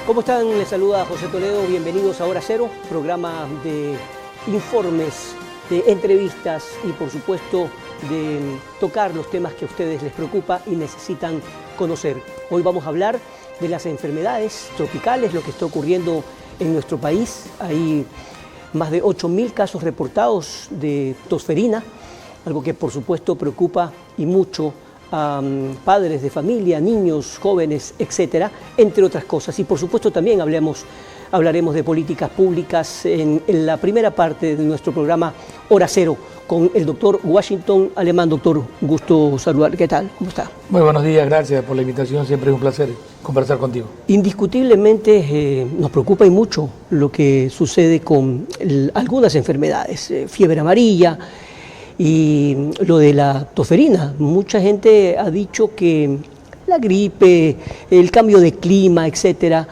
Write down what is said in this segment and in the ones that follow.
¿Cómo están? Les saluda José Toledo, bienvenidos a Hora Cero, programa de informes, de entrevistas y por supuesto de tocar los temas que a ustedes les preocupa y necesitan conocer. Hoy vamos a hablar de las enfermedades tropicales, lo que está ocurriendo en nuestro país. Hay más de 8.000 casos reportados de tosferina, algo que por supuesto preocupa y mucho a padres de familia, niños, jóvenes, etcétera, entre otras cosas. Y por supuesto también hablaremos de políticas públicas en la primera parte de nuestro programa Hora Cero con el doctor Washington Alemán. Doctor, gusto saludar. ¿Qué tal? ¿Cómo está? Muy buenos días, gracias por la invitación. Siempre es un placer conversar contigo. Indiscutiblemente nos preocupa y mucho lo que sucede con algunas enfermedades, fiebre amarilla, y lo de la tosferina. Mucha gente ha dicho que la gripe, el cambio de clima, etcétera,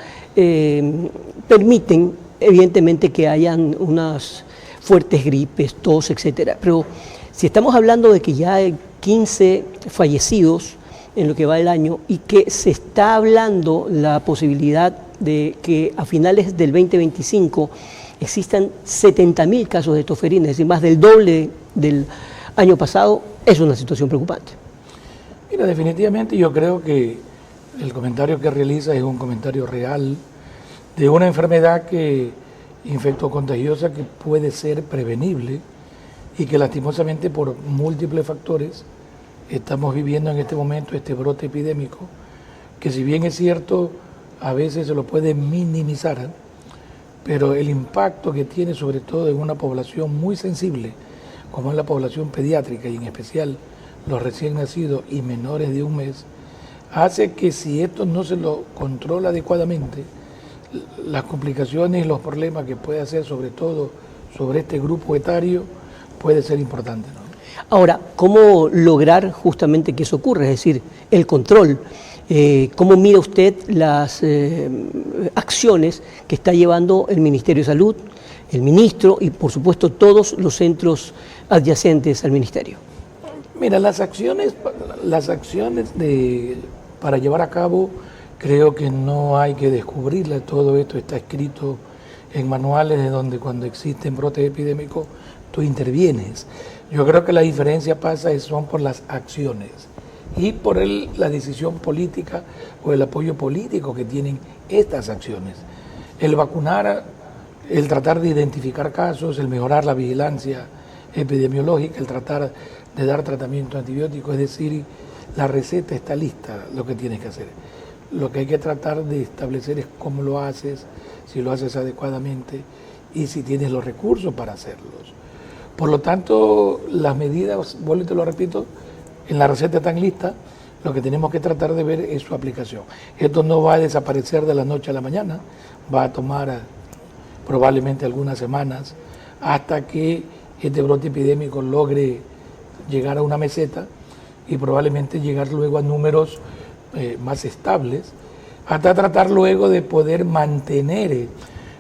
permiten evidentemente que hayan unas fuertes gripes, tos, etcétera. Pero si estamos hablando de que ya hay 15 fallecidos en lo que va del año y que se está hablando la posibilidad de que a finales del 2025 existan 70.000 casos de tosferina, es decir, más del doble del año pasado, es una situación preocupante. Mira, definitivamente yo creo que el comentario que realiza es un comentario real de una enfermedad infectocontagiosa que puede ser prevenible y que lastimosamente por múltiples factores estamos viviendo en este momento este brote epidémico, que si bien es cierto, a veces se lo puede minimizar, pero el impacto que tiene sobre todo en una población muy sensible, como es la población pediátrica y en especial los recién nacidos y menores de un mes, hace que si esto no se lo controla adecuadamente, las complicaciones y los problemas que puede hacer sobre todo sobre este grupo etario puede ser importante, ¿no? Ahora, ¿cómo lograr justamente que eso ocurra? Es decir, el control. ¿Cómo mira usted las acciones que está llevando el Ministerio de Salud, el ministro y por supuesto todos los centros adyacentes al ministerio? Mira, las acciones para llevar a cabo, creo que no hay que descubrirlas. Todo esto está escrito en manuales de donde cuando existen brotes epidémicos tú intervienes. Yo creo que la diferencia son por las acciones y por la decisión política o el apoyo político que tienen estas acciones. El vacunar, el tratar de identificar casos, el mejorar la vigilancia epidemiológica, el tratar de dar tratamiento antibiótico, es decir, la receta está lista, lo que tienes que hacer. Lo que hay que tratar de establecer es cómo lo haces, si lo haces adecuadamente y si tienes los recursos para hacerlos. Por lo tanto, las medidas, vuelvo y te lo repito, en la receta están listas, lo que tenemos que tratar de ver es su aplicación. Esto no va a desaparecer de la noche a la mañana, va a tomar probablemente algunas semanas hasta que este brote epidémico logre llegar a una meseta y probablemente llegar luego a números más estables, hasta tratar luego de poder mantener el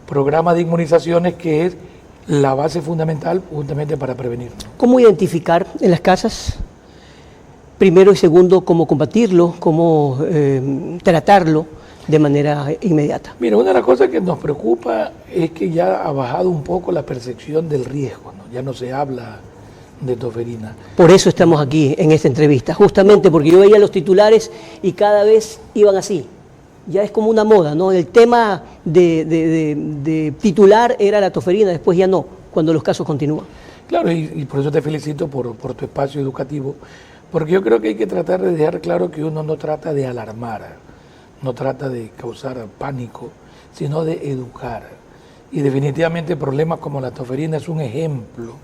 programa de inmunizaciones que es la base fundamental justamente para prevenir. ¿Cómo identificar en las casas? Primero y segundo, ¿cómo combatirlo? ¿Cómo tratarlo de manera inmediata? Mira, una de las cosas que nos preocupa es que ya ha bajado un poco la percepción del riesgo, ¿no? Ya no se habla de tosferina. Por eso estamos aquí en esta entrevista, justamente porque yo veía los titulares y cada vez iban así. Ya es como una moda, ¿no? El tema de titular era la tosferina, después ya no, cuando los casos continúan. Claro, y por eso te felicito por tu espacio educativo, porque yo creo que hay que tratar de dejar claro que uno no trata de alarmar, no trata de causar pánico, sino de educar. Y definitivamente problemas como la tosferina es un ejemplo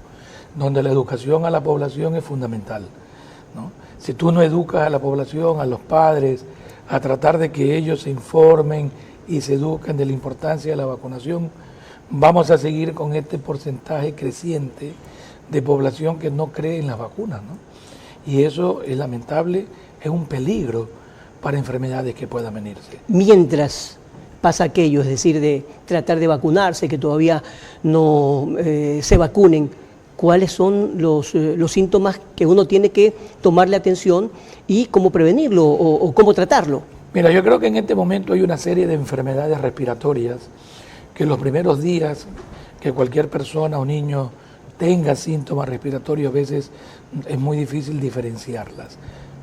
donde la educación a la población es fundamental, ¿no? Si tú no educas a la población, a los padres, a tratar de que ellos se informen y se eduquen de la importancia de la vacunación, vamos a seguir con este porcentaje creciente de población que no cree en las vacunas, ¿no? Y eso es lamentable, es un peligro para enfermedades que puedan venirse. Mientras pasa aquello, es decir, de tratar de vacunarse, que todavía no se vacunen, ¿cuáles son los síntomas que uno tiene que tomarle atención y cómo prevenirlo o cómo tratarlo? Mira, yo creo que en este momento hay una serie de enfermedades respiratorias que los primeros días que cualquier persona o niño tenga síntomas respiratorios, a veces es muy difícil diferenciarlas.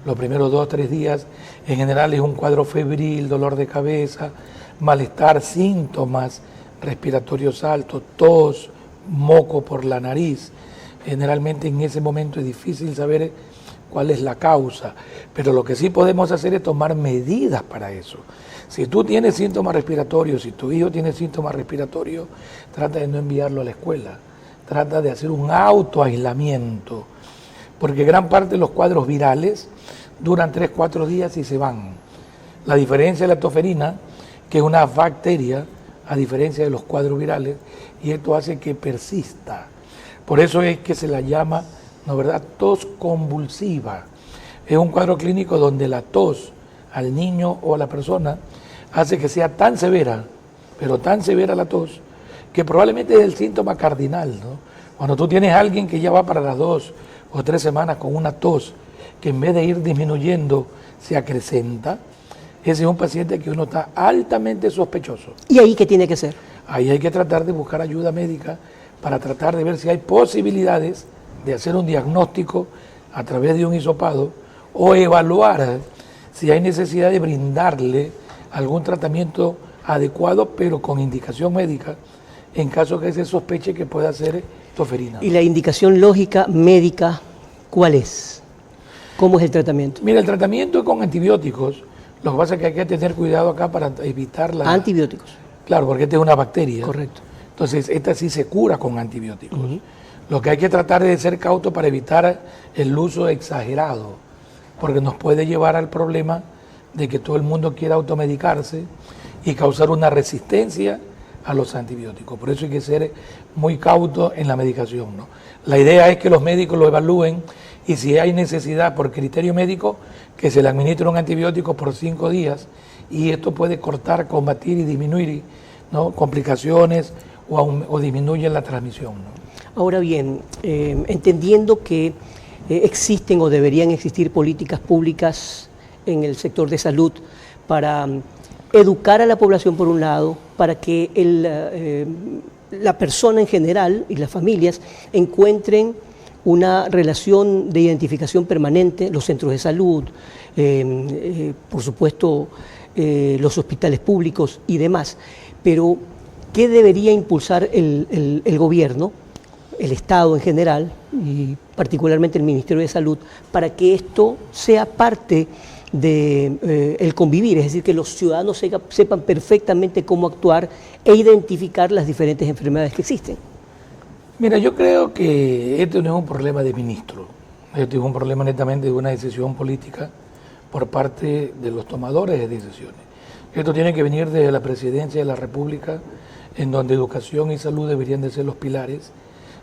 Los primeros 2 o 3 días, en general, es un cuadro febril, dolor de cabeza, malestar, síntomas respiratorios altos, tos, moco por la nariz. Generalmente en ese momento es difícil saber cuál es la causa, pero lo que sí podemos hacer es tomar medidas para eso. Si tú tienes síntomas respiratorios, si tu hijo tiene síntomas respiratorios, trata de no enviarlo a la escuela, trata de hacer un autoaislamiento, porque gran parte de los cuadros virales duran 3-4 días y se van. La diferencia de la toferina, que es una bacteria, a diferencia de los cuadros virales, y esto hace que persista. Por eso es que se la llama, ¿no verdad?, tos convulsiva. Es un cuadro clínico donde la tos al niño o a la persona hace que sea tan severa, pero tan severa la tos, que probablemente es el síntoma cardinal, ¿no? Cuando tú tienes a alguien que ya va para las 2 o 3 semanas con una tos, que en vez de ir disminuyendo, se acrecenta, ese es un paciente que uno está altamente sospechoso. ¿Y ahí qué tiene que hacer? Ahí hay que tratar de buscar ayuda médica para tratar de ver si hay posibilidades de hacer un diagnóstico a través de un hisopado o evaluar si hay necesidad de brindarle algún tratamiento adecuado, pero con indicación médica, en caso que se sospeche que pueda ser toferina. ¿Y la indicación lógica médica cuál es? ¿Cómo es el tratamiento? Mira, el tratamiento es con antibióticos. Lo que pasa es que hay que tener cuidado acá para evitar la... Antibióticos. Claro, porque esta es una bacteria. Correcto. Entonces, esta sí se cura con antibióticos. Lo que hay que tratar es de ser cauto para evitar el uso exagerado, porque nos puede llevar al problema de que todo el mundo quiera automedicarse y causar una resistencia a los antibióticos. Por eso hay que ser muy cauto en la medicación, ¿no? La idea es que los médicos lo evalúen y si hay necesidad por criterio médico, que se le administre un antibiótico por 5 días y esto puede cortar, combatir y disminuir, ¿no?, complicaciones o disminuye la transmisión, ¿no? Ahora bien, entendiendo que existen o deberían existir políticas públicas en el sector de salud para educar a la población por un lado, para que la persona en general y las familias encuentren una relación de identificación permanente, los centros de salud, por supuesto los hospitales públicos y demás. Pero, ¿qué debería impulsar el gobierno, el Estado en general y particularmente el Ministerio de Salud, para que esto sea parte del convivir? Es decir, que los ciudadanos sepan perfectamente cómo actuar e identificar las diferentes enfermedades que existen. Mira, yo creo que esto no es un problema de ministro, esto es un problema netamente de una decisión política por parte de los tomadores de decisiones. Esto tiene que venir desde la Presidencia de la República, en donde educación y salud deberían de ser los pilares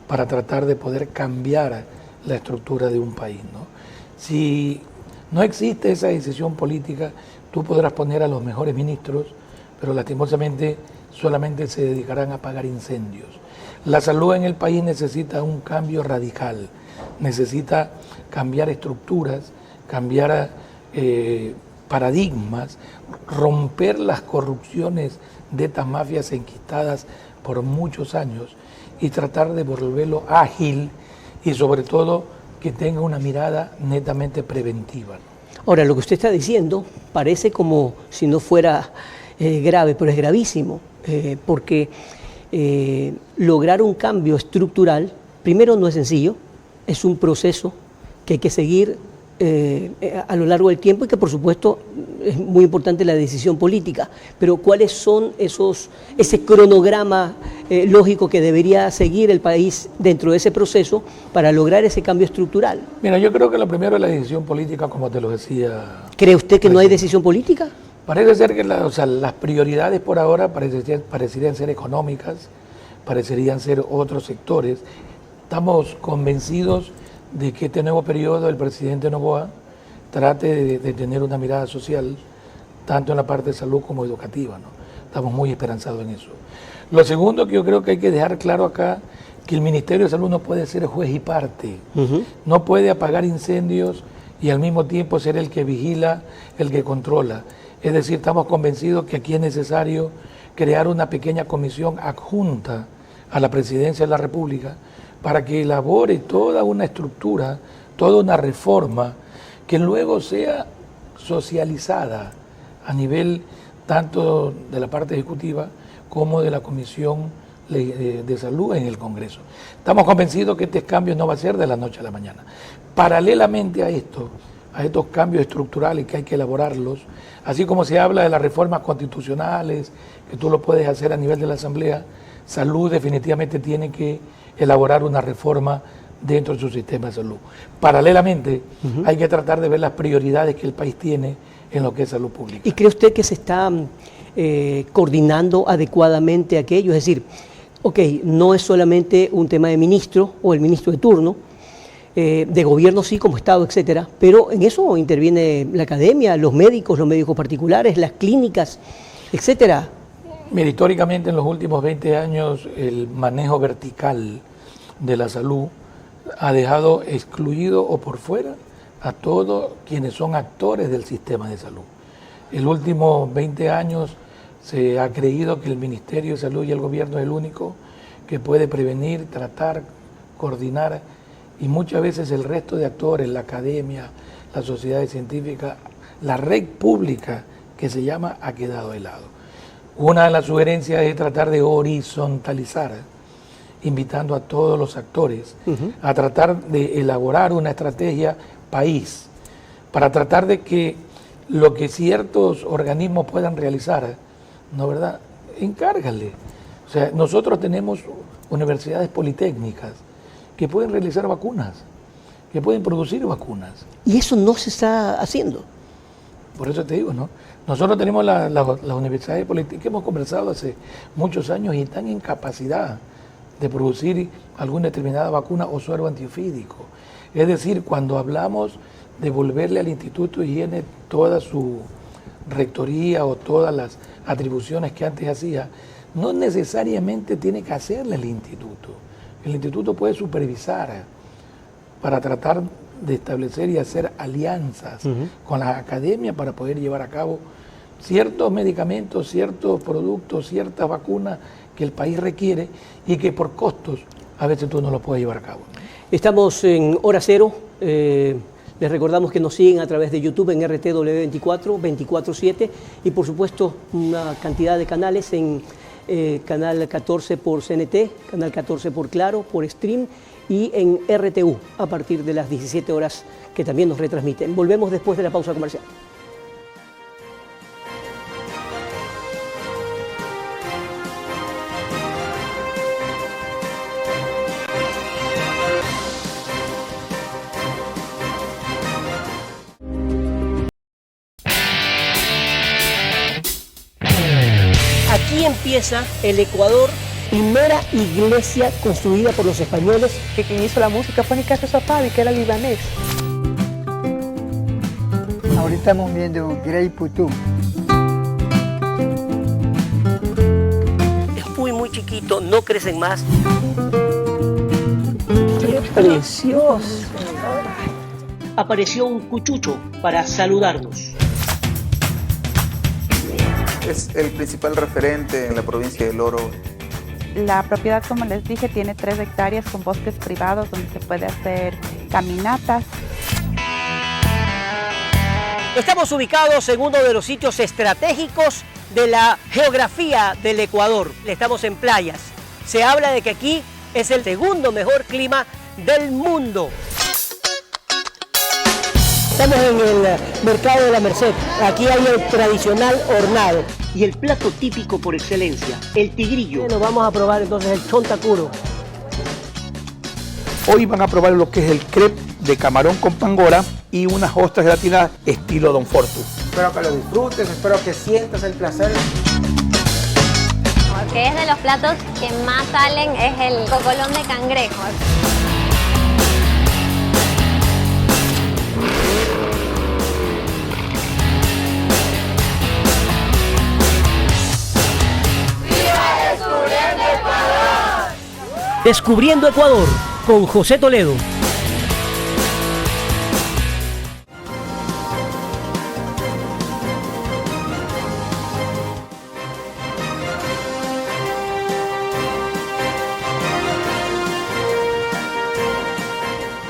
para tratar de poder cambiar la estructura de un país, ¿no? Si no existe esa decisión política, tú podrás poner a los mejores ministros, pero lastimosamente solamente se dedicarán a apagar incendios. La salud en el país necesita un cambio radical, necesita cambiar estructuras, cambiar paradigmas, romper las corrupciones de estas mafias enquistadas por muchos años y tratar de volverlo ágil y sobre todo que tenga una mirada netamente preventiva. Ahora, lo que usted está diciendo parece como si no fuera grave, pero es gravísimo, porque lograr un cambio estructural, primero no es sencillo, es un proceso que hay que seguir a lo largo del tiempo y que por supuesto es muy importante la decisión política, pero ¿cuáles son ese cronograma lógico que debería seguir el país dentro de ese proceso para lograr ese cambio estructural? Mira, yo creo que lo primero es la decisión política, como te lo decía. ¿Cree usted que no hay decisión política? Parece ser que las prioridades por ahora parecerían ser económicas, parecerían ser otros sectores. Estamos convencidos de que este nuevo periodo del presidente Noboa trate de tener una mirada social, tanto en la parte de salud como educativa, ¿no? Estamos muy esperanzados en eso. Lo segundo que yo creo que hay que dejar claro acá, que el Ministerio de Salud no puede ser juez y parte, no puede apagar incendios y al mismo tiempo ser el que vigila, el que controla. Es decir, estamos convencidos que aquí es necesario crear una pequeña comisión adjunta a la Presidencia de la República para que elabore toda una estructura, toda una reforma que luego sea socializada a nivel tanto de la parte ejecutiva como de la Comisión de Salud en el Congreso. Estamos convencidos que este cambio no va a ser de la noche a la mañana. Paralelamente a estos cambios estructurales que hay que elaborarlos, así como se habla de las reformas constitucionales, que tú lo puedes hacer a nivel de la Asamblea, Salud definitivamente tiene que elaborar una reforma dentro de su sistema de salud. Paralelamente, hay que tratar de ver las prioridades que el país tiene en lo que es salud pública. ¿Y cree usted que se está coordinando adecuadamente aquello? Es decir, ok, no es solamente un tema de ministro o el ministro de turno, de gobierno sí, como Estado, etcétera, pero en eso interviene la academia, los médicos particulares, las clínicas, etcétera. Mira, históricamente en los últimos 20 años el manejo vertical de la salud ha dejado excluido o por fuera a todos quienes son actores del sistema de salud. En los últimos 20 años se ha creído que el Ministerio de Salud y el gobierno es el único que puede prevenir, tratar, coordinar, y muchas veces el resto de actores, la academia, las sociedades científicas, la red pública que se llama, ha quedado de lado. Una de las sugerencias es tratar de horizontalizar, invitando a todos los actores a tratar de elaborar una estrategia país, para tratar de que lo que ciertos organismos puedan realizar, ¿no verdad? Encárgale. O sea, nosotros tenemos universidades politécnicas que pueden realizar vacunas, que pueden producir vacunas. Y eso no se está haciendo. Por eso te digo, ¿no? Nosotros tenemos las universidades politécnicas que hemos conversado hace muchos años y están en capacidad de producir alguna determinada vacuna o suero antiofídico. Es decir, cuando hablamos de devolverle al Instituto de Higiene toda su rectoría o todas las atribuciones que antes hacía, no necesariamente tiene que hacerle el instituto. El instituto puede supervisar para tratar de establecer y hacer alianzas con la academia para poder llevar a cabo ciertos medicamentos, ciertos productos, ciertas vacunas que el país requiere y que por costos a veces tú no lo puedes llevar a cabo. Estamos en Hora Cero. Les recordamos que nos siguen a través de YouTube en RTW24, 24/7 y por supuesto una cantidad de canales en Canal 14 por CNT, Canal 14 por Claro, por Stream y en RTU a partir de las 17 horas que también nos retransmiten. Volvemos después de la pausa comercial. Aquí empieza el Ecuador, primera iglesia construida por los españoles. Que quien hizo la música fue Nicasio Zapavi, que era libanés. Ahorita estamos viendo Grey Putum. Es muy chiquito, no crecen más. ¡Qué precioso! Apareció un cuchucho para saludarnos. Es el principal referente en la provincia del Oro. La propiedad, como les dije, tiene 3 hectáreas con bosques privados donde se puede hacer caminatas. Estamos ubicados en uno de los sitios estratégicos de la geografía del Ecuador. Estamos en playas. Se habla de que aquí es el segundo mejor clima del mundo. Estamos en el mercado de la Merced. Aquí hay el tradicional hornado. Y el plato típico por excelencia, el tigrillo. Bueno, vamos a probar entonces el chontacuro. Hoy van a probar lo que es el crepe de camarón con pangora y unas ostras gratinadas estilo Don Fortu. Espero que lo disfrutes, espero que sientas el placer. Porque es de los platos que más salen es el cocolón de cangrejo. Descubriendo Ecuador con José Toledo.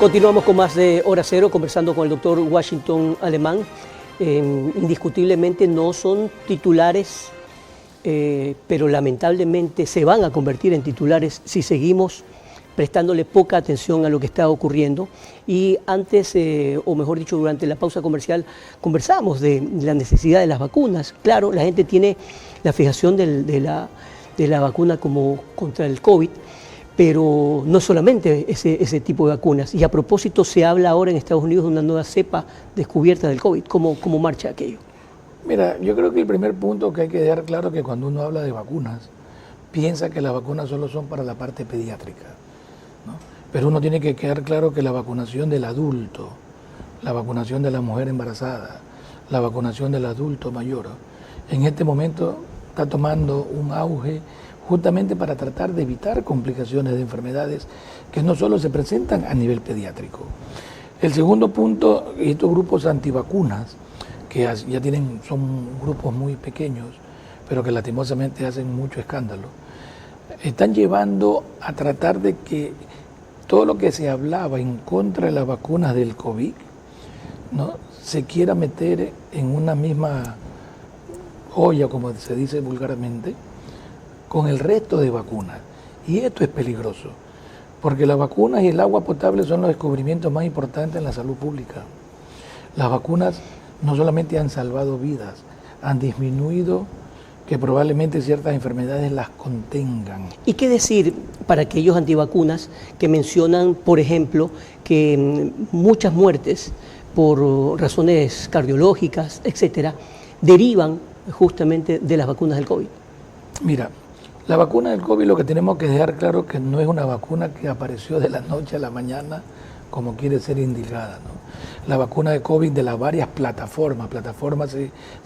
Continuamos con más de Hora Cero, conversando con el doctor Washington Alemán. Indiscutiblemente no son titulares, pero lamentablemente se van a convertir en titulares si seguimos prestándole poca atención a lo que está ocurriendo. Y antes, o mejor dicho, durante la pausa comercial, conversábamos de la necesidad de las vacunas. Claro, la gente tiene la fijación de la vacuna como contra el COVID, pero no solamente ese tipo de vacunas. Y a propósito, se habla ahora en Estados Unidos de una nueva cepa descubierta del COVID. ¿Cómo marcha aquello? Mira, yo creo que el primer punto que hay que dejar claro es que cuando uno habla de vacunas, piensa que las vacunas solo son para la parte pediátrica, ¿no? Pero uno tiene que quedar claro que la vacunación del adulto, la vacunación de la mujer embarazada, la vacunación del adulto mayor, en este momento está tomando un auge justamente para tratar de evitar complicaciones de enfermedades que no solo se presentan a nivel pediátrico. El segundo punto, estos grupos antivacunas, que ya son grupos muy pequeños, pero que lastimosamente hacen mucho escándalo, están llevando a tratar de que todo lo que se hablaba en contra de las vacunas del COVID, ¿no?, se quiera meter en una misma olla, como se dice vulgarmente, con el resto de vacunas. Y esto es peligroso, porque las vacunas y el agua potable son los descubrimientos más importantes en la salud pública. Las vacunas no solamente han salvado vidas, han disminuido que probablemente ciertas enfermedades las contengan. ¿Y qué decir para aquellos antivacunas que mencionan, por ejemplo, que muchas muertes por razones cardiológicas, etcétera, derivan justamente de las vacunas del COVID? Mira, la vacuna del COVID, lo que tenemos que dejar claro que no es una vacuna que apareció de la noche a la mañana como quiere ser indicada, ¿no? La vacuna de COVID, de las varias plataformas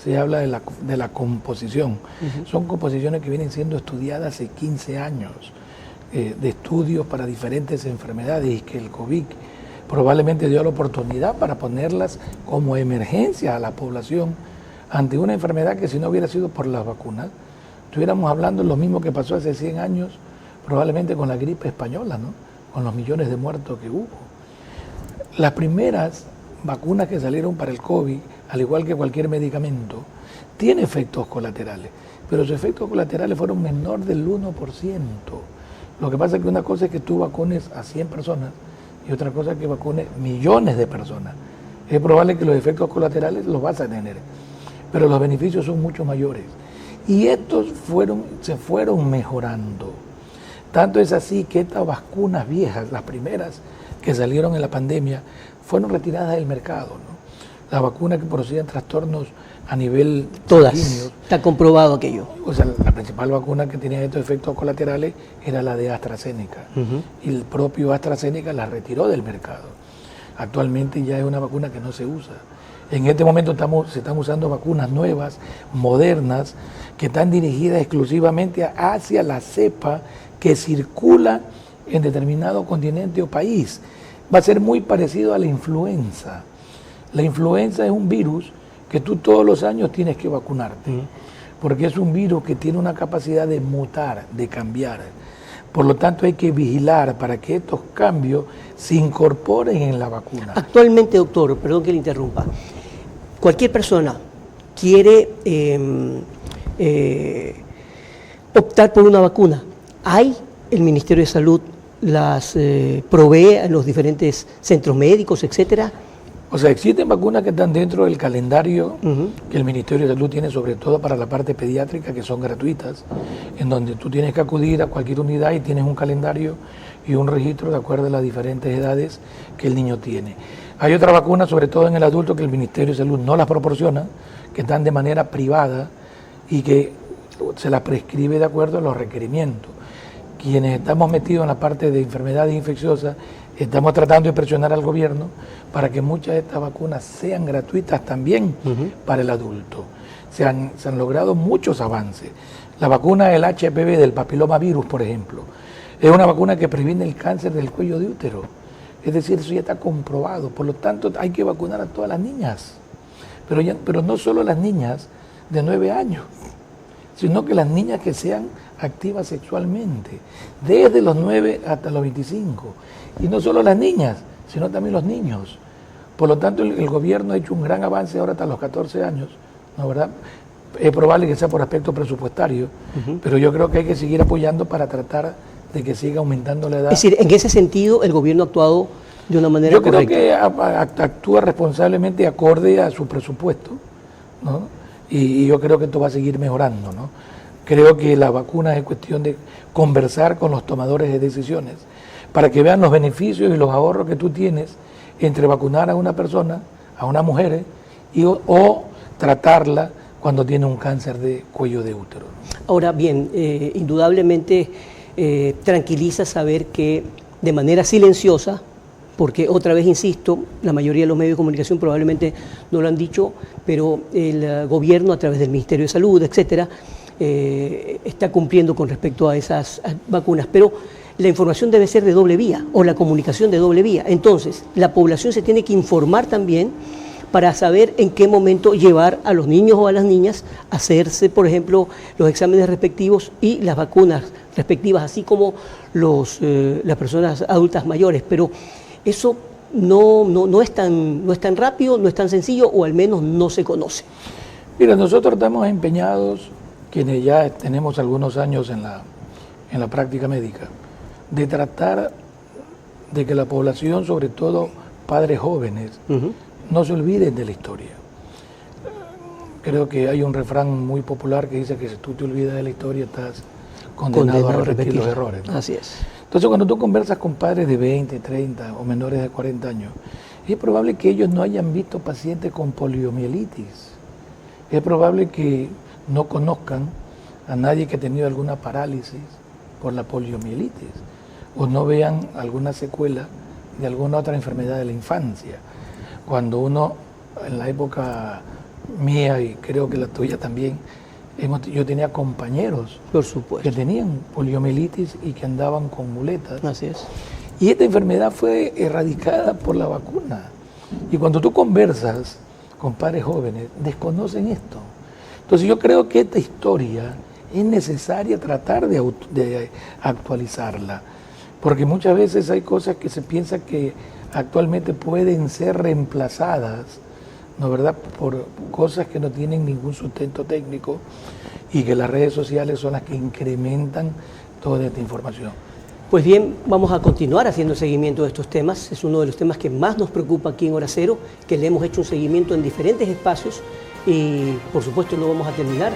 se habla de la composición. Son composiciones que vienen siendo estudiadas hace 15 años, de estudios para diferentes enfermedades, y que el COVID probablemente dio la oportunidad para ponerlas como emergencia a la población ante una enfermedad que, si no hubiera sido por las vacunas, estuviéramos hablando de lo mismo que pasó hace 100 años, probablemente con la gripe española, ¿no?, con los millones de muertos que hubo. Las primeras vacunas que salieron para el COVID, al igual que cualquier medicamento, tiene efectos colaterales, pero sus efectos colaterales fueron menor del 1%. Lo que pasa es que una cosa es que tú vacunes a 100 personas y otra cosa es que vacunes millones de personas. Es probable que los efectos colaterales los vas a tener, pero los beneficios son mucho mayores. Y estos se fueron mejorando. Tanto es así que estas vacunas viejas, las primeras que salieron en la pandemia, fueron retiradas del mercado, ¿no? Las vacunas que producían trastornos a nivel todas, sanguíneo, está comprobado aquello. O sea, la principal vacuna que tenía estos efectos colaterales era la de AstraZeneca. Y el propio AstraZeneca la retiró del mercado. Actualmente ya es una vacuna que no se usa. En este momento se están usando vacunas nuevas, modernas, que están dirigidas exclusivamente hacia la cepa que circula en determinado continente o país. Va a ser muy parecido a la influenza. La influenza es un virus que tú todos los años tienes que vacunarte, porque es un virus que tiene una capacidad de mutar, de cambiar. Por lo tanto, hay que vigilar para que estos cambios se incorporen en la vacuna. Actualmente, doctor, perdón que le interrumpa, cualquier persona quiere optar por una vacuna. El Ministerio de Salud las provee a los diferentes centros médicos, etcétera. O sea, existen vacunas que están dentro del calendario que el Ministerio de Salud tiene, sobre todo para la parte pediátrica, que son gratuitas, en donde tú tienes que acudir a cualquier unidad y tienes un calendario y un registro de acuerdo a las diferentes edades que el niño tiene. Hay otras vacunas, sobre todo en el adulto, que el Ministerio de Salud no las proporciona, que están de manera privada y que se las prescribe de acuerdo a los requerimientos. Quienes estamos metidos en la parte de enfermedades infecciosas, estamos tratando de presionar al gobierno para que muchas de estas vacunas sean gratuitas también para el adulto. Se han logrado muchos avances. La vacuna del HPV, del papilomavirus, por ejemplo, es una vacuna que previene el cáncer del cuello de útero. Es decir, eso ya está comprobado. Por lo tanto, hay que vacunar a todas las niñas. Pero no solo las niñas de 9 años, sino que las niñas que sean activas sexualmente, desde los 9 hasta los 25. Y no solo las niñas, sino también los niños. Por lo tanto, el gobierno ha hecho un gran avance ahora hasta los 14 años, ¿no, verdad? Es probable que sea por aspecto presupuestario, pero yo creo que hay que seguir apoyando para tratar de que siga aumentando la edad. Es decir, en ese sentido, el gobierno ha actuado de una manera correcta. Yo creo que actúa responsablemente acorde a su presupuesto, ¿no? Y yo creo que esto va a seguir mejorando, ¿no? Creo que la vacuna es cuestión de conversar con los tomadores de decisiones para que vean los beneficios y los ahorros que tú tienes entre vacunar a una persona, a una mujer, o tratarla cuando tiene un cáncer de cuello de útero. Ahora bien, indudablemente tranquiliza saber que de manera silenciosa, porque otra vez insisto, la mayoría de los medios de comunicación probablemente no lo han dicho, pero el gobierno a través del Ministerio de Salud, etcétera, está cumpliendo con respecto a esas vacunas, pero la información debe ser de doble vía o la comunicación de doble vía. Entonces, la población se tiene que informar también para saber en qué momento llevar a los niños o a las niñas a hacerse, por ejemplo, los exámenes respectivos y las vacunas respectivas, así como las personas adultas mayores. Pero eso no es tan rápido, no es tan sencillo, o al menos no se conoce. Mira, nosotros estamos empeñados, quienes ya tenemos algunos años en la práctica médica, de tratar de que la población, sobre todo padres jóvenes, no se olviden de la historia. Creo que hay un refrán muy popular que dice que si tú te olvidas de la historia estás condenado a repetir los errores, ¿no? Así es. Entonces, cuando tú conversas con padres de 20, 30 o menores de 40 años, es probable que ellos no hayan visto pacientes con poliomielitis. Es probable que no conozcan a nadie que ha tenido alguna parálisis por la poliomielitis o no vean alguna secuela de alguna otra enfermedad de la infancia. Cuando uno, en la época mía y creo que la tuya también, yo tenía compañeros, por supuesto, que tenían poliomielitis y que andaban con muletas. Así es. Y esta enfermedad fue erradicada por la vacuna. Y cuando tú conversas con padres jóvenes, desconocen esto. Entonces yo creo que esta historia es necesaria tratar de actualizarla, porque muchas veces hay cosas que se piensa que actualmente pueden ser reemplazadas, ¿no, verdad?, por cosas que no tienen ningún sustento técnico y que las redes sociales son las que incrementan toda esta información. Pues bien, vamos a continuar haciendo seguimiento de estos temas. Es uno de los temas que más nos preocupa aquí en Hora Cero, que le hemos hecho un seguimiento en diferentes espacios y por supuesto no vamos a terminar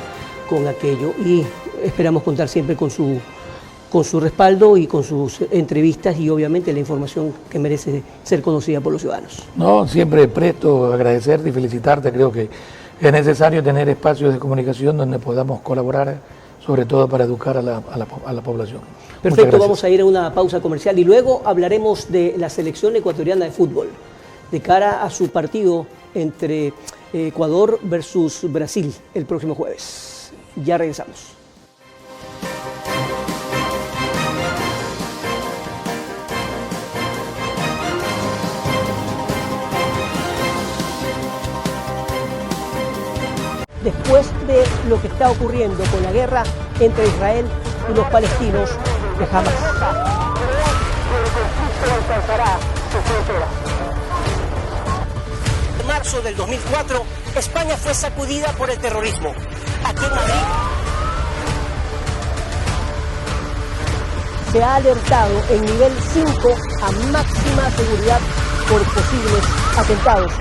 con aquello y esperamos contar siempre con su respaldo y con sus entrevistas y obviamente la información que merece ser conocida por los ciudadanos. No, siempre presto a agradecerte y felicitarte. Creo que es necesario tener espacios de comunicación donde podamos colaborar, sobre todo para educar a la población. Perfecto, vamos a ir a una pausa comercial y luego hablaremos de la selección ecuatoriana de fútbol de cara a su partido entre Ecuador versus Brasil el próximo jueves. Ya regresamos. Después de lo que está ocurriendo con la guerra entre Israel y los palestinos de Hamas. En marzo del 2004, España fue sacudida por el terrorismo. Aquí en Madrid se ha alertado en nivel 5 a máxima seguridad por posibles atentados.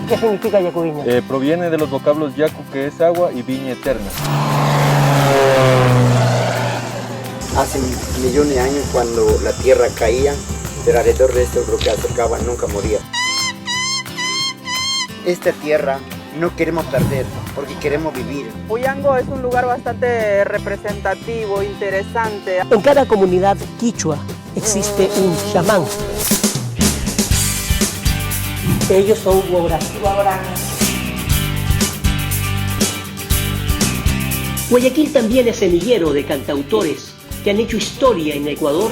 ¿Qué significa Yacuviña? Proviene de los vocablos yacu, que es agua, y viña eterna. Hace millones de años, cuando la tierra caía, del alrededor de esto lo que acercaba nunca moría. Esta tierra no queremos perder, porque queremos vivir. Puyango es un lugar bastante representativo, interesante. En cada comunidad quichua existe un chamán. Ellos son guauranos. Guayaquil también es semillero de cantautores que han hecho historia en Ecuador.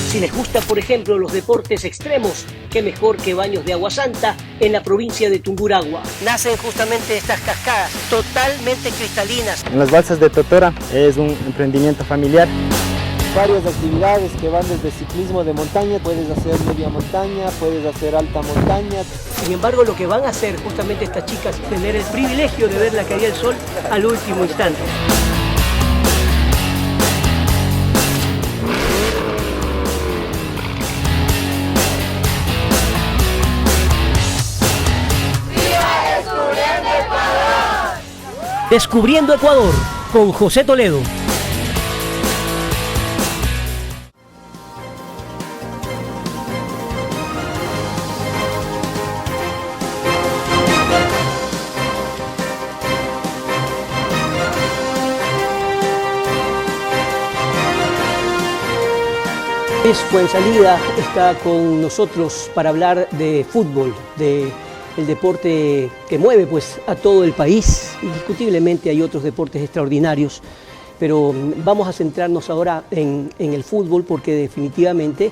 Si les gustan, por ejemplo, los deportes extremos, qué mejor que Baños de Agua Santa en la provincia de Tungurahua. Nacen justamente estas cascadas totalmente cristalinas. En las balsas de Totora es un emprendimiento familiar. Varias actividades que van desde ciclismo de montaña, puedes hacer media montaña, puedes hacer alta montaña. Sin embargo, lo que van a hacer justamente estas chicas es tener el privilegio de ver la caída del sol al último instante. Descubriendo Ecuador con José Toledo. Fuensalida está con nosotros para hablar de fútbol, de el deporte que mueve pues a todo el país. Indiscutiblemente hay otros deportes extraordinarios, pero vamos a centrarnos ahora en el fútbol porque definitivamente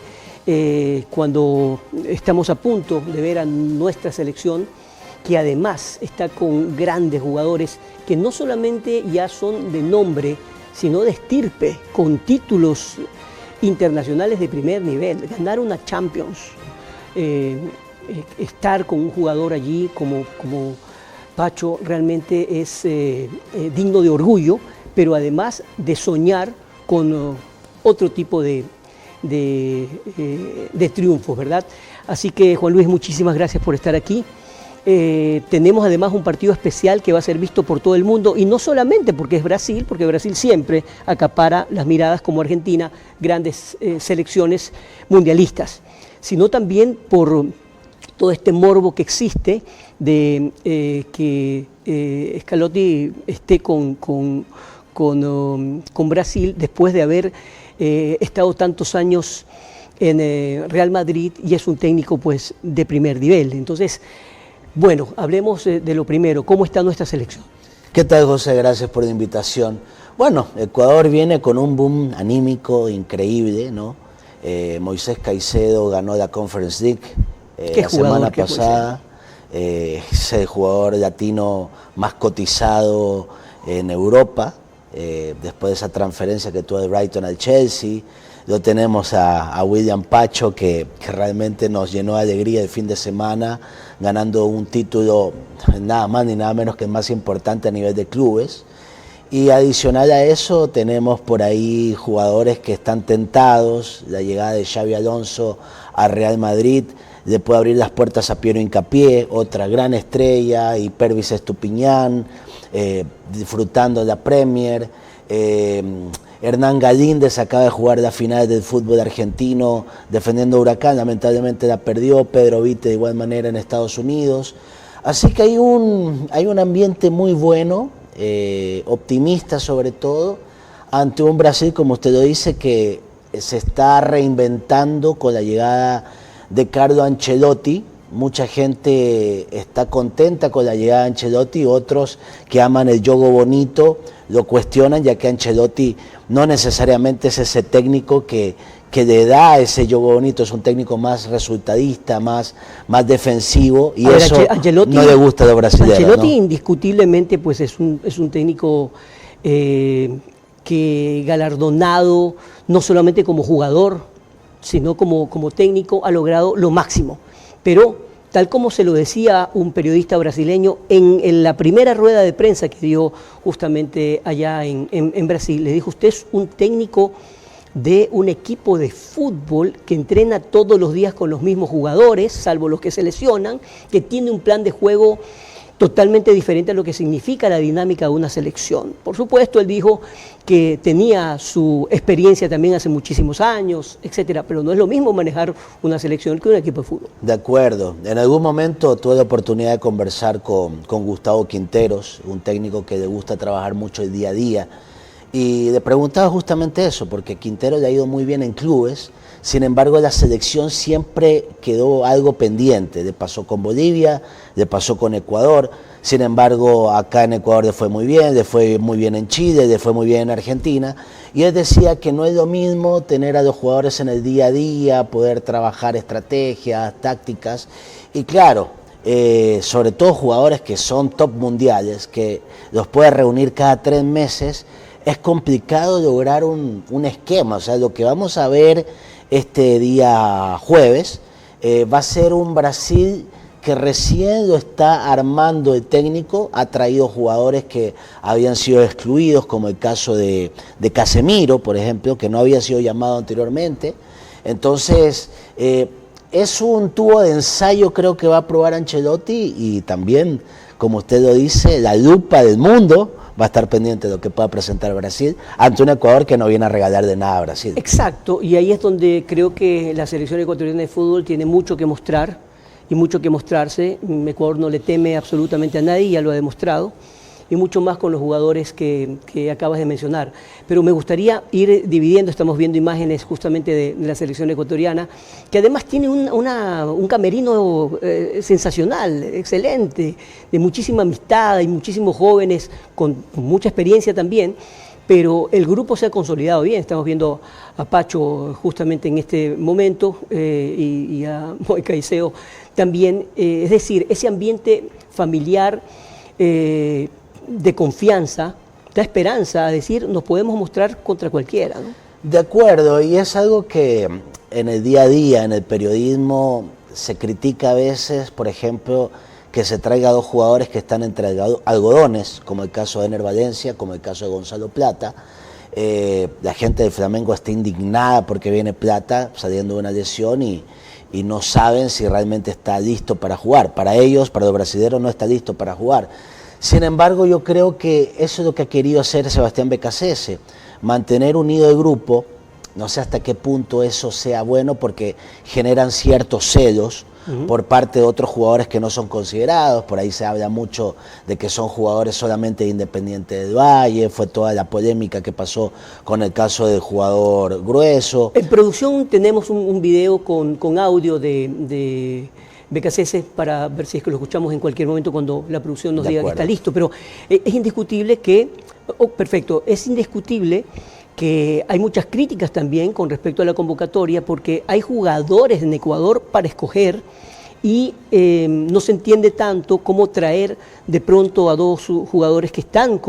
cuando estamos a punto de ver a nuestra selección, que además está con grandes jugadores que no solamente ya son de nombre, sino de estirpe, con títulos internacionales de primer nivel, ganar una Champions, estar con un jugador allí como Pacho realmente es digno de orgullo, pero además de soñar con otro tipo de triunfos, ¿verdad? Así que Juan Luis, muchísimas gracias por estar aquí. Tenemos además un partido especial que va a ser visto por todo el mundo y no solamente porque es Brasil, porque Brasil siempre acapara las miradas como Argentina, grandes selecciones mundialistas, sino también por todo este morbo que existe de que Scaloni esté con Brasil después de haber estado tantos años en Real Madrid y es un técnico pues de primer nivel. Entonces, bueno, hablemos de lo primero, ¿cómo está nuestra selección? ¿Qué tal, José? Gracias por la invitación. Bueno, Ecuador viene con un boom anímico increíble, ¿no? Moisés Caicedo ganó la Conference League la semana pasada, es el jugador latino más cotizado en Europa, después de esa transferencia que tuvo de Brighton al Chelsea. Lo tenemos a William Pacho, que realmente nos llenó de alegría el fin de semana, ganando un título nada más ni nada menos que el más importante a nivel de clubes. Y adicional a eso tenemos por ahí jugadores que están tentados. La llegada de Xabi Alonso a Real Madrid le puede abrir las puertas a Piero Hincapié, otra gran estrella, y Pervis Estupiñán, disfrutando la Premier. Hernán Galíndez acaba de jugar la final del fútbol argentino defendiendo a Huracán, lamentablemente la perdió. Pedro Vite de igual manera en Estados Unidos. Así que hay un ambiente muy bueno, optimista sobre todo, ante un Brasil, como usted lo dice, que se está reinventando con la llegada de Carlo Ancelotti. Mucha gente está contenta con la llegada de Ancelotti, otros que aman el juego bonito lo cuestionan, ya que Ancelotti no necesariamente es ese técnico que le da ese juego bonito, es un técnico más resultadista, más defensivo, y eso no le gusta a los brasileños. Ancelotti, ¿no? Indiscutiblemente pues es un técnico que galardonado no solamente como jugador, sino como técnico, ha logrado lo máximo. Pero, tal como se lo decía un periodista brasileño en la primera rueda de prensa que dio justamente allá en Brasil, le dijo: usted es un técnico de un equipo de fútbol que entrena todos los días con los mismos jugadores, salvo los que se lesionan, que tiene un plan de juego totalmente diferente a lo que significa la dinámica de una selección. Por supuesto, él dijo que tenía su experiencia también hace muchísimos años, etcétera, pero no es lo mismo manejar una selección que un equipo de fútbol. De acuerdo. En algún momento tuve la oportunidad de conversar con Gustavo Quinteros, un técnico que le gusta trabajar mucho el día a día, y le preguntaba justamente eso, porque Quinteros le ha ido muy bien en clubes. Sin embargo, la selección siempre quedó algo pendiente. Le pasó con Bolivia, le pasó con Ecuador. Sin embargo, acá en Ecuador le fue muy bien en Chile, le fue muy bien en Argentina. Y él decía que no es lo mismo tener a los jugadores en el día a día, poder trabajar estrategias, tácticas. Y claro, sobre todo jugadores que son top mundiales, que los puede reunir cada 3 meses, es complicado lograr un esquema. O sea, lo que vamos a ver este día jueves va a ser un Brasil que recién lo está armando el técnico, ha traído jugadores que habían sido excluidos, como el caso de Casemiro, por ejemplo, que no había sido llamado anteriormente. Entonces, es un tubo de ensayo, creo que va a probar Ancelotti, y también, como usted lo dice, la lupa del mundo va a estar pendiente de lo que pueda presentar Brasil ante un Ecuador que no viene a regalar de nada a Brasil. Exacto, y ahí es donde creo que la selección ecuatoriana de fútbol tiene mucho que mostrar y mucho que mostrarse. Ecuador no le teme absolutamente a nadie, ya lo ha demostrado, y mucho más con los jugadores que acabas de mencionar. Pero me gustaría ir dividiendo, estamos viendo imágenes justamente de la selección ecuatoriana, que además tiene un camerino sensacional, excelente, de muchísima amistad, y muchísimos jóvenes con mucha experiencia también, pero el grupo se ha consolidado bien. Estamos viendo a Pacho justamente en este momento y a Moy Caicedo también, es decir, ese ambiente familiar de confianza da esperanza, a decir, nos podemos mostrar contra cualquiera, ¿no? De acuerdo, y es algo que en el día a día, en el periodismo, se critica a veces, por ejemplo, que se traiga 2 jugadores que están entre algodones, como el caso de Ener Valencia, como el caso de Gonzalo Plata. La gente del Flamengo está indignada porque viene Plata saliendo de una lesión y no saben si realmente está listo para jugar. Para ellos, para los brasileños, no está listo para jugar. Sin embargo, yo creo que eso es lo que ha querido hacer Sebastián Beccacece, mantener unido el grupo. No sé hasta qué punto eso sea bueno, porque generan ciertos celos por parte de otros jugadores que no son considerados. Por ahí se habla mucho de que son jugadores solamente de Independiente del Valle, fue toda la polémica que pasó con el caso del jugador Grueso. En producción tenemos un video con audio de Beccacece para ver si es que lo escuchamos en cualquier momento cuando la producción nos diga que está listo, pero es indiscutible que, es indiscutible que hay muchas críticas también con respecto a la convocatoria, porque hay jugadores en Ecuador para escoger y no se entiende tanto cómo traer de pronto a 2 jugadores que están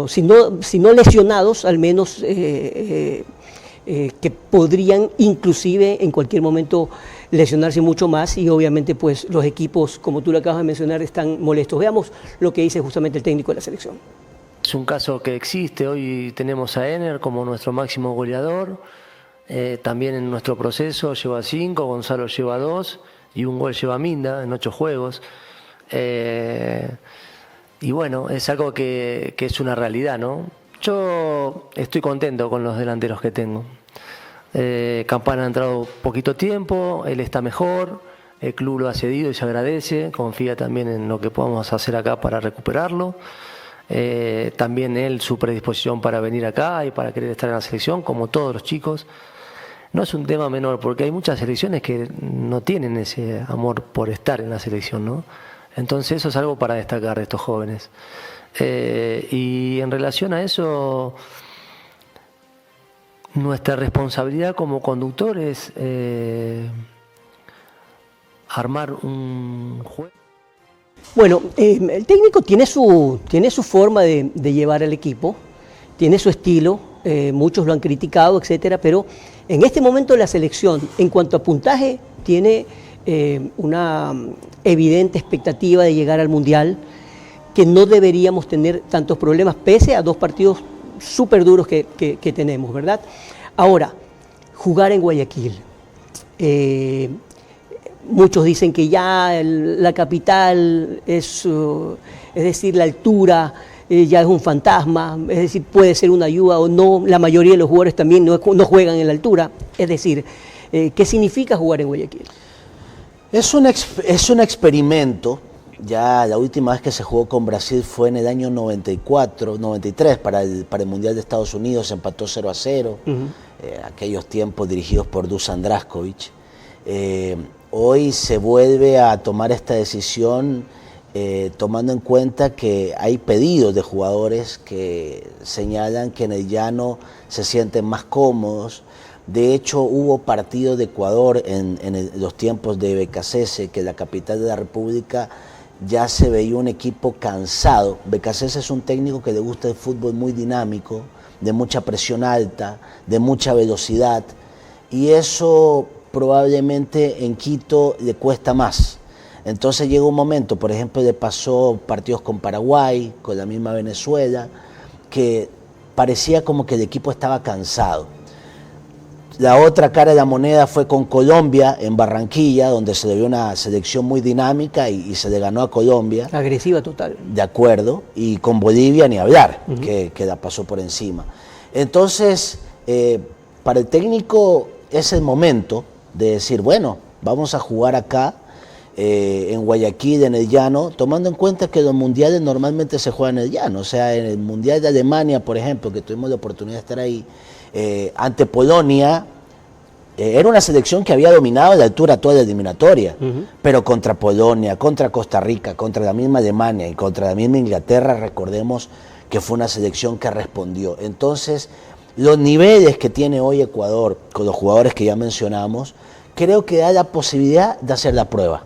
si no lesionados, al menos que podrían inclusive en cualquier momento lesionarse mucho más, y obviamente pues los equipos, como tú lo acabas de mencionar, están molestos. Veamos lo que dice justamente el técnico de la selección. Es un caso que existe. Hoy tenemos a Ener como nuestro máximo goleador. También en nuestro proceso lleva 5, Gonzalo lleva 2 y un gol lleva Minda en 8 juegos. Y bueno, es algo que es una realidad, ¿no? Yo estoy contento con los delanteros que tengo. Campana ha entrado poquito tiempo, él está mejor, el club lo ha cedido y se agradece, confía también en lo que podamos hacer acá para recuperarlo. También él, su predisposición para venir acá y para querer estar en la selección, como todos los chicos. No es un tema menor, porque hay muchas selecciones que no tienen ese amor por estar en la selección, ¿no? Entonces eso es algo para destacar de estos jóvenes. Y en relación a eso, nuestra responsabilidad como conductor es armar un juego. Bueno, el técnico tiene su forma de llevar al equipo, tiene su estilo, muchos lo han criticado, etcétera, pero en este momento la selección, en cuanto a puntaje, tiene una evidente expectativa de llegar al Mundial, que no deberíamos tener tantos problemas, pese a 2 partidos súper duros que tenemos, ¿verdad? Ahora, jugar en Guayaquil. Muchos dicen que ya la capital es decir, la altura ya es un fantasma, es decir, puede ser una ayuda o no. La mayoría de los jugadores también no juegan en la altura. Es decir, ¿qué significa jugar en Guayaquil? Es un experimento. Ya la última vez que se jugó con Brasil fue en el año 93 para el Mundial de Estados Unidos, se empató 0-0, aquellos tiempos dirigidos por Dusan Drašković. Hoy se vuelve a tomar esta decisión tomando en cuenta que hay pedidos de jugadores que señalan que en el llano se sienten más cómodos. De hecho, hubo partidos de Ecuador en los tiempos de Becasese, que la capital de la República ya se veía un equipo cansado. Becasese es un técnico que le gusta el fútbol muy dinámico, de mucha presión alta, de mucha velocidad, y eso probablemente en Quito le cuesta más. Entonces llega un momento, por ejemplo, le pasó partidos con Paraguay, con la misma Venezuela, que parecía como que el equipo estaba cansado. La otra cara de la moneda fue con Colombia en Barranquilla, donde se le vio una selección muy dinámica y se le ganó a Colombia. Agresiva total. De acuerdo, y con Bolivia ni hablar, que la pasó por encima. Entonces, para el técnico es el momento de decir, bueno, vamos a jugar acá, en Guayaquil, en el llano, tomando en cuenta que los mundiales normalmente se juegan en el llano. O sea, en el Mundial de Alemania, por ejemplo, que tuvimos la oportunidad de estar ahí, ante Polonia, era una selección que había dominado a la altura toda la eliminatoria, pero contra Polonia, contra Costa Rica, contra la misma Alemania y contra la misma Inglaterra, recordemos que fue una selección que respondió. Entonces, los niveles que tiene hoy Ecuador, con los jugadores que ya mencionamos, creo que da la posibilidad de hacer la prueba.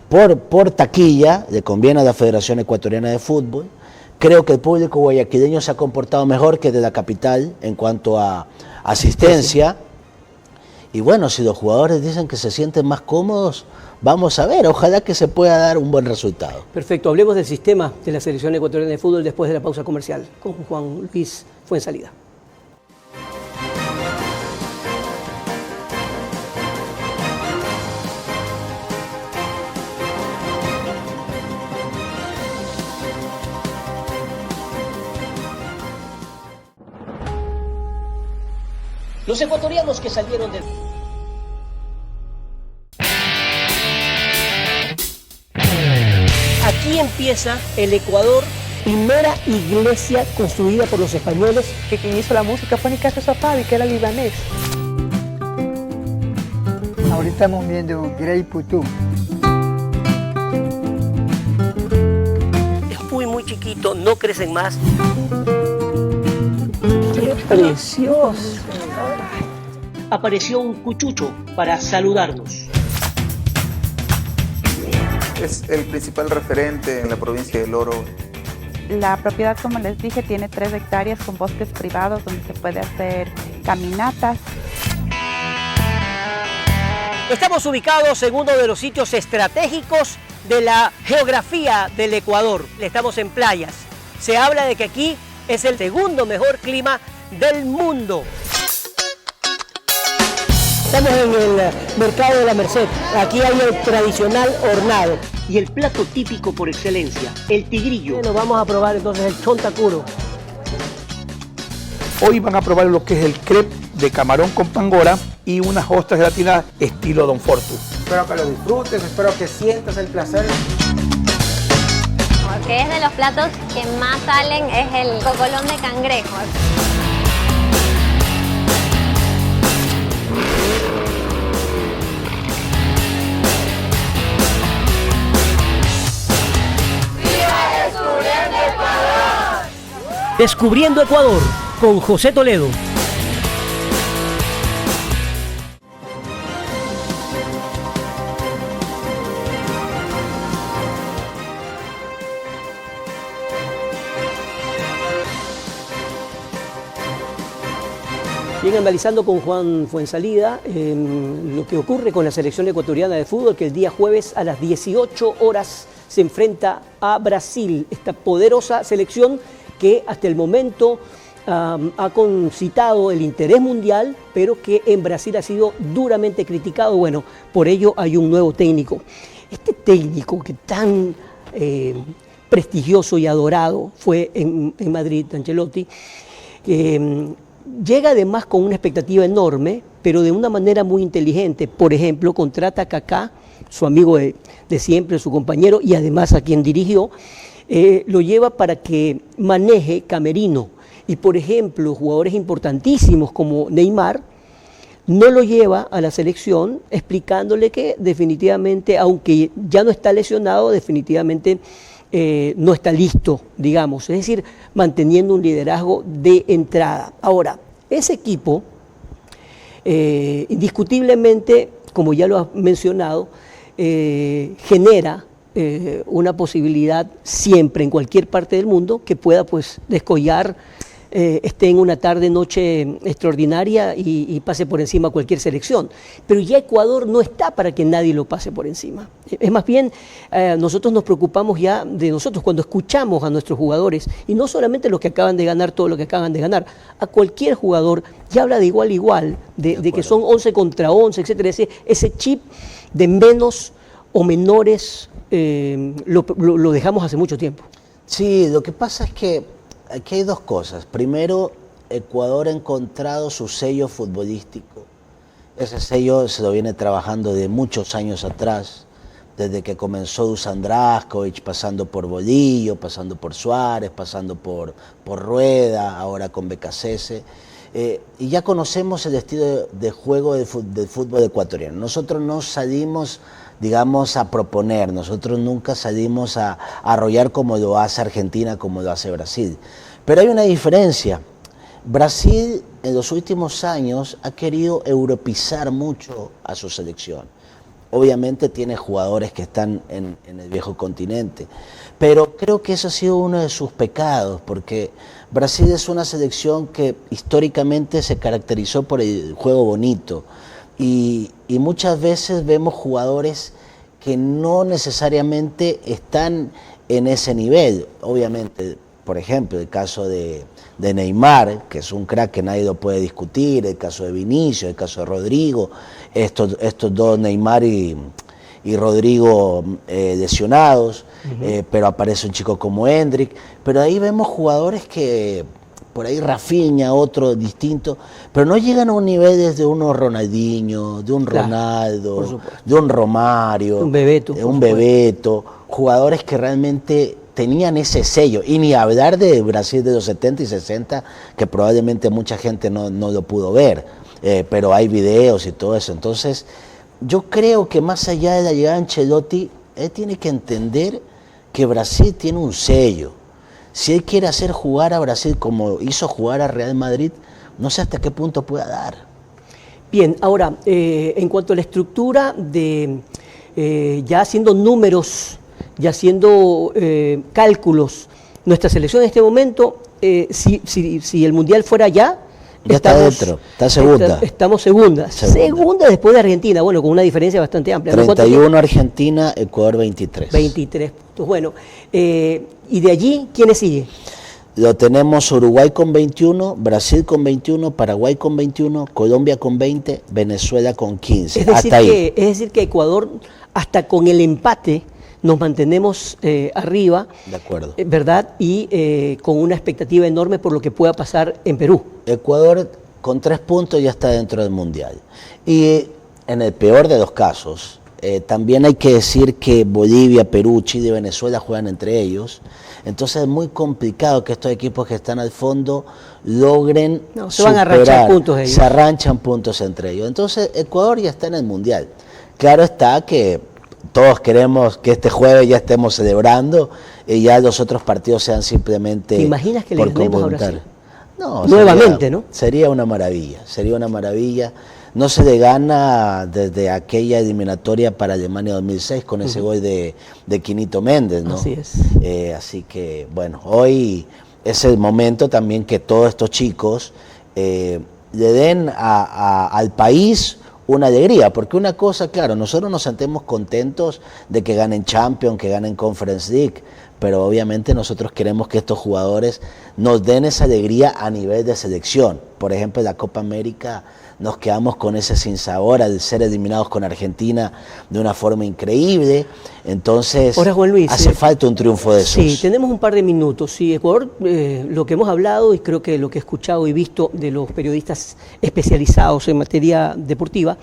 Por taquilla, le conviene a la Federación Ecuatoriana de Fútbol. Creo que el público guayaquileño se ha comportado mejor que de la capital en cuanto a asistencia. Y bueno, si los jugadores dicen que se sienten más cómodos, vamos a ver, ojalá que se pueda dar un buen resultado. Perfecto, hablemos del sistema de la Selección Ecuatoriana de Fútbol después de la pausa comercial con Juan Luis Fuenzalida. Los ecuatorianos que salieron del... Aquí empieza el Ecuador, primera iglesia construida por los españoles. Que quien hizo la música fue Nicasio Fabi, que era libanés. Ahorita estamos viendo Grey Putú. Es muy chiquito, no crecen más. ¡Qué precioso! Apareció un cuchucho para saludarnos. Es el principal referente en la provincia del Oro. La propiedad, como les dije, tiene 3 hectáreas con bosques privados donde se puede hacer caminatas. Estamos ubicados en uno de los sitios estratégicos de la geografía del Ecuador. Estamos en playas. Se habla de que aquí es el segundo mejor clima del mundo. Estamos en el mercado de la Merced. Aquí hay el tradicional hornado y el plato típico por excelencia, el tigrillo. Bueno, vamos a probar entonces el chontacuro. Hoy van a probar lo que es el crepe de camarón con pangora y unas ostras gelatinas estilo Don Fortu. Espero que lo disfrutes, espero que sientas el placer. Porque es de los platos que más salen es el cocolón de cangrejo. Descubriendo Ecuador con José Toledo. Bien, analizando con Juan Fuenzalida lo que ocurre con la selección ecuatoriana de fútbol, que el día jueves a las 18 horas se enfrenta a Brasil, esta poderosa selección que hasta el momento ha concitado el interés mundial, pero que en Brasil ha sido duramente criticado. Bueno, por ello hay un nuevo técnico. Este técnico que tan prestigioso y adorado fue en Madrid, Ancelotti, llega además con una expectativa enorme, pero de una manera muy inteligente. Por ejemplo, contrata a Kaká, su amigo de siempre, su compañero, y además a quien dirigió, lo lleva para que maneje camerino. Y por ejemplo, jugadores importantísimos como Neymar no lo lleva a la selección explicándole que definitivamente, aunque ya no está lesionado, definitivamente no está listo, digamos, es decir, manteniendo un liderazgo de entrada. Ahora, ese equipo, indiscutiblemente, como ya lo has mencionado, genera una posibilidad siempre en cualquier parte del mundo que pueda pues descollar, esté en una tarde-noche extraordinaria y pase por encima cualquier selección. Pero ya Ecuador no está para que nadie lo pase por encima. Es más bien, nosotros nos preocupamos ya de nosotros cuando escuchamos a nuestros jugadores, y no solamente los que acaban de ganar todo lo que acaban de ganar, a cualquier jugador ya habla de igual a igual, de que son 11 contra 11, etcétera. Ese chip de menos o menores lo dejamos hace mucho tiempo. Sí, lo que pasa es que aquí hay dos cosas. Primero, Ecuador ha encontrado su sello futbolístico. Ese sello se lo viene trabajando de muchos años atrás, desde que comenzó Dusan Drašković, pasando por Bolillo, pasando por Suárez, pasando por Rueda, ahora con BKC. Y ya conocemos el estilo de juego del fútbol ecuatoriano. Nosotros no salimos, digamos, a proponer, nosotros nunca salimos a arrollar como lo hace Argentina, como lo hace Brasil. Pero hay una diferencia. Brasil en los últimos años ha querido europeizar mucho a su selección. Obviamente tiene jugadores que están en el viejo continente, pero creo que eso ha sido uno de sus pecados, porque Brasil es una selección que históricamente se caracterizó por el juego bonito, y muchas veces vemos jugadores que no necesariamente están en ese nivel. Obviamente, por ejemplo, el caso de Neymar, que es un crack que nadie lo puede discutir, el caso de Vinicius, el caso de Rodrigo, estos dos, Neymar y Rodrigo, lesionados, pero aparece un chico como Endrick, pero ahí vemos jugadores que, por ahí Rafinha, otro distinto, pero no llegan a un nivel desde uno Ronaldinho, de un Ronaldo, de un Romario, un Bebeto, jugadores que realmente tenían ese sello, y ni hablar de Brasil de los 70 y 60, que probablemente mucha gente no lo pudo ver, pero hay videos y todo eso. Entonces, yo creo que más allá de la llegada de Ancelotti, él tiene que entender que Brasil tiene un sello. Si él quiere hacer jugar a Brasil como hizo jugar a Real Madrid, no sé hasta qué punto pueda dar. Bien, ahora, en cuanto a la estructura de ya haciendo números, ya haciendo cálculos, nuestra selección en este momento, si el Mundial fuera ya está dentro, está segunda. Estamos segunda después de Argentina, bueno, con una diferencia bastante amplia. 31 Argentina, Ecuador 23. 23 puntos, bueno. ¿Y de allí quiénes siguen? Lo tenemos Uruguay con 21, Brasil con 21, Paraguay con 21, Colombia con 20, Venezuela con 15. Es decir, que Ecuador, hasta con el empate, nos mantenemos arriba, de acuerdo, ¿verdad? Y con una expectativa enorme por lo que pueda pasar en Perú. Ecuador con 3 puntos ya está dentro del Mundial. Y en el peor de los casos, también hay que decir que Bolivia, Perú, Chile y Venezuela juegan entre ellos. Entonces es muy complicado que estos equipos que están al fondo logren se van a arranchar puntos ellos. Se arranchan puntos entre ellos. Entonces Ecuador ya está en el Mundial. Claro está que todos queremos que este jueves ya estemos celebrando y ya los otros partidos sean simplemente. ¿Te imaginas que le ganemos a Brasil? No, nuevamente, ¿no? Sería una maravilla, sería una maravilla. No se le gana desde aquella eliminatoria para Alemania 2006 con ese gol de Quinito Méndez, ¿no? Así es. Así que, bueno, hoy es el momento también que todos estos chicos le den al país una alegría, porque una cosa, claro, nosotros nos sentimos contentos de que ganen Champions, que ganen Conference League, pero obviamente nosotros queremos que estos jugadores nos den esa alegría a nivel de selección. Por ejemplo, en la Copa América nos quedamos con ese sinsabor al ser eliminados con Argentina de una forma increíble. Entonces, ahora, Juan Luis, hace falta un triunfo de esos. Sí, tenemos un par de minutos. Sí, Ecuador, lo que hemos hablado y creo que lo que he escuchado y visto de los periodistas especializados en materia deportiva,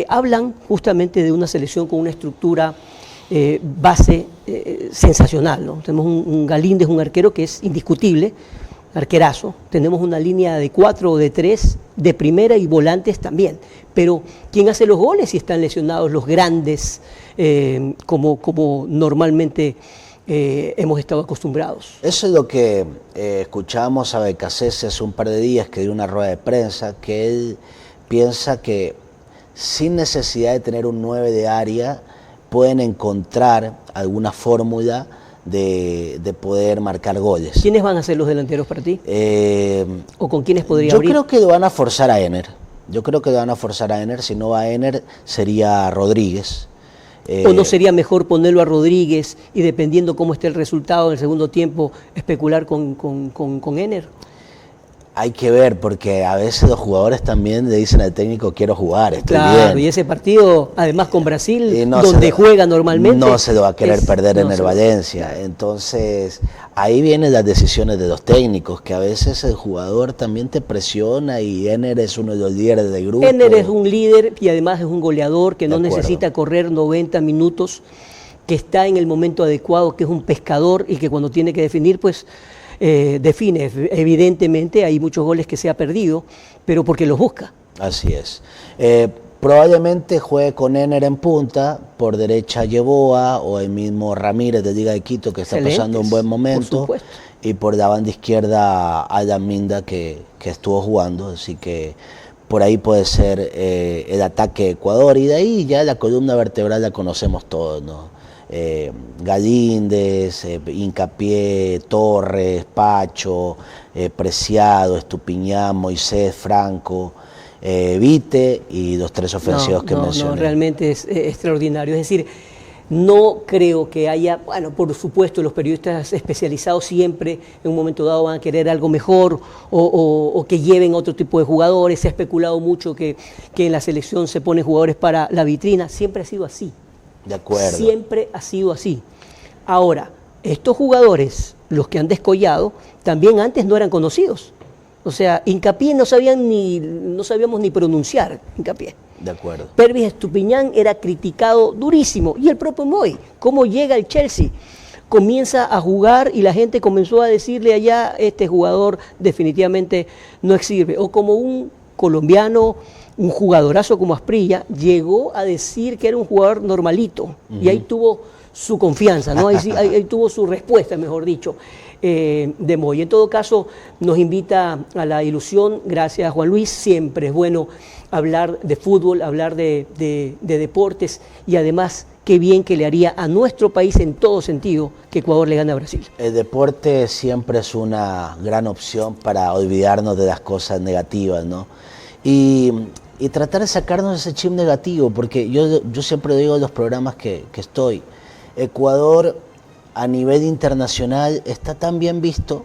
hablan justamente de una selección con una estructura base sensacional, ¿no? Tenemos un Galíndez, un arquero que es indiscutible, arquerazo, tenemos una línea de 4 o de 3 de primera y volantes también, pero ¿quién hace los goles si están lesionados los grandes como normalmente hemos estado acostumbrados? Eso es lo que escuchábamos a Becasese hace un par de días, que dio una rueda de prensa, que él piensa que sin necesidad de tener un 9 de área pueden encontrar alguna fórmula de poder marcar goles. ¿Quiénes van a ser los delanteros para ti? ¿O con quiénes podría abrir? Yo creo que lo van a forzar a Ener. Si no va a Ener sería Rodríguez. ¿O no sería mejor ponerlo a Rodríguez y dependiendo cómo esté el resultado en el segundo tiempo especular con Ener? Hay que ver, porque a veces los jugadores también le dicen al técnico quiero jugar, estoy claro, bien. Y ese partido, además con Brasil, donde juega normalmente, no se lo va a querer perder en el Valencia. Entonces, ahí vienen las decisiones de los técnicos, que a veces el jugador también te presiona y Ener es uno de los líderes del grupo. Ener es un líder y además es un goleador que no necesita correr 90 minutos, que está en el momento adecuado, que es un pescador y que cuando tiene que definir, pues define. Evidentemente hay muchos goles que se ha perdido, pero porque los busca. Así es. Probablemente juegue con Ener en punta, por derecha Yeboah o el mismo Ramírez de Liga de Quito, que está pasando un buen momento, y por la banda izquierda Alan Minda, que estuvo jugando, así que por ahí puede ser el ataque de Ecuador, y de ahí ya la columna vertebral la conocemos todos, ¿no? Galíndez, Hincapié, Torres, Pacho, Preciado, Estupiñán, Moisés, Franco, Vite y los 3 ofensivos que mencioné. No, realmente es extraordinario. Es decir, no creo que haya, bueno, por supuesto los periodistas especializados siempre en un momento dado van a querer algo mejor o que lleven otro tipo de jugadores. Se ha especulado mucho que en la selección se ponen jugadores para la vitrina. Siempre ha sido así. De acuerdo. Siempre ha sido así. Ahora, estos jugadores, los que han descollado, también antes no eran conocidos. O sea, Hincapié no sabíamos ni pronunciar Hincapié. De acuerdo. Pervis Estupiñán era criticado durísimo. Y el propio Moy, cómo llega el Chelsea, comienza a jugar y la gente comenzó a decirle allá, este jugador definitivamente no sirve. O como un colombiano, un jugadorazo como Asprilla, llegó a decir que era un jugador normalito, y ahí tuvo su confianza, ¿no? Ahí tuvo su respuesta, mejor dicho, de Moy. En todo caso, nos invita a la ilusión, gracias a Juan Luis, siempre es bueno hablar de fútbol, hablar de deportes, y además, qué bien que le haría a nuestro país en todo sentido que Ecuador le gane a Brasil. El deporte siempre es una gran opción para olvidarnos de las cosas negativas, ¿no? Y tratar de sacarnos ese chip negativo, porque yo siempre digo en los programas que estoy, Ecuador a nivel internacional está tan bien visto,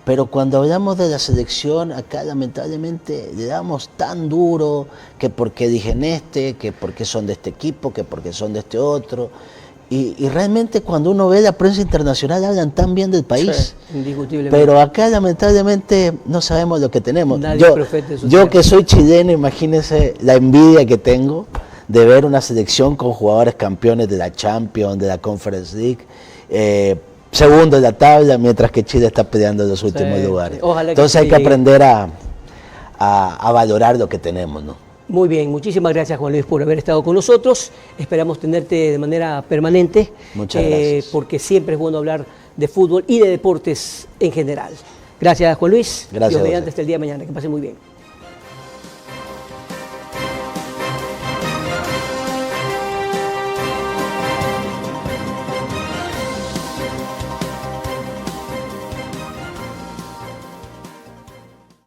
pero cuando hablamos de la selección, acá lamentablemente le damos tan duro, que porque dije que porque son de este equipo, que porque son de este otro. Y realmente cuando uno ve la prensa internacional hablan tan bien del país, sí, indiscutiblemente. Pero acá lamentablemente no sabemos lo que tenemos. Yo que soy chileno, imagínense la envidia que tengo de ver una selección con jugadores campeones de la Champions, de la Conference League, segundo en la tabla, mientras que Chile está peleando en los últimos lugares. Entonces hay que aprender a valorar lo que tenemos, ¿no? Muy bien, muchísimas gracias Juan Luis por haber estado con nosotros. Esperamos tenerte de manera permanente. Muchas gracias. Porque siempre es bueno hablar de fútbol y de deportes en general. Gracias Juan Luis. Gracias. Dios mediante hasta el día de mañana. Que pase muy bien.